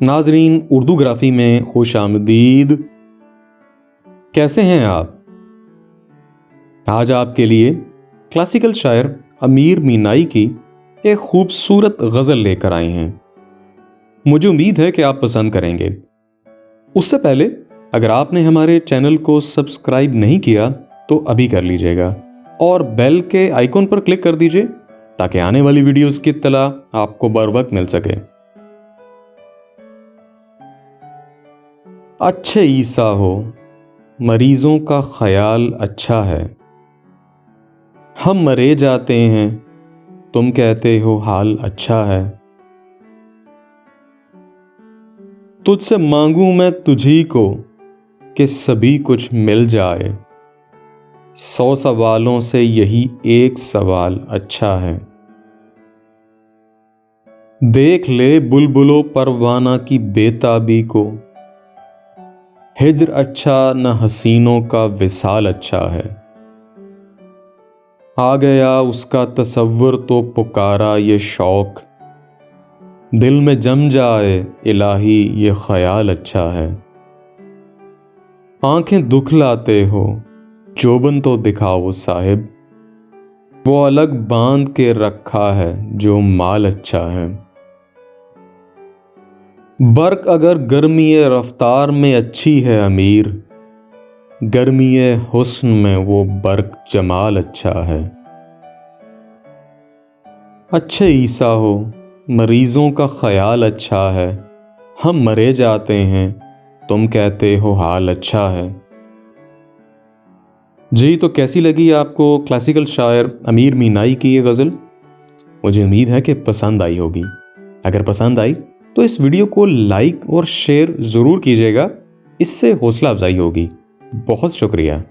नाजरीन, उर्दू ग्राफी में खुश आमदीद। कैसे हैं आप? आज आपके लिए क्लासिकल शायर अमीर मीनाई की एक खूबसूरत गज़ल लेकर आए हैं। मुझे उम्मीद है कि आप पसंद करेंगे। उससे पहले अगर आपने हमारे चैनल को सब्सक्राइब नहीं किया तो अभी कर लीजिएगा और बेल के आइकॉन पर क्लिक कर दीजिए ताकि आने वाली वीडियोस की इत्तला आपको बर वक्त मिल सके। अच्छे ईसा हो, मरीजों का ख्याल अच्छा है। हम मरे जाते हैं, तुम कहते हो हाल अच्छा है। तुझसे मांगू मैं तुझी को कि सभी कुछ मिल जाए। 100 सवालों से यही एक सवाल अच्छा है। देख ले बुलबुलो परवाना की बेताबी को, हिज्र अच्छा न हसीनों का विसाल अच्छा है। आ गया उसका तसव्वुर तो पुकारा ये शौक, दिल में जम जाए इलाही ये ख्याल अच्छा है। आंखें दुख लाते हो, जोबन तो दिखाओ साहिब, वो अलग बांध के रखा है जो माल अच्छा है। बर्क अगर गर्मी रफ्तार में अच्छी है अमीर, गर्मी हुस्न में वो बर्क जमाल अच्छा है। अच्छे ईसा हो, मरीजों का ख्याल अच्छा है। हम मरे जाते हैं, तुम कहते हो हाल अच्छा है। जी, तो कैसी लगी आपको क्लासिकल शायर अमीर मीनाई की ये गज़ल? मुझे उम्मीद है कि पसंद आई होगी। अगर पसंद आई तो इस वीडियो को लाइक और शेयर ज़रूर कीजिएगा, इससे हौसला अफजाई होगी। बहुत शुक्रिया।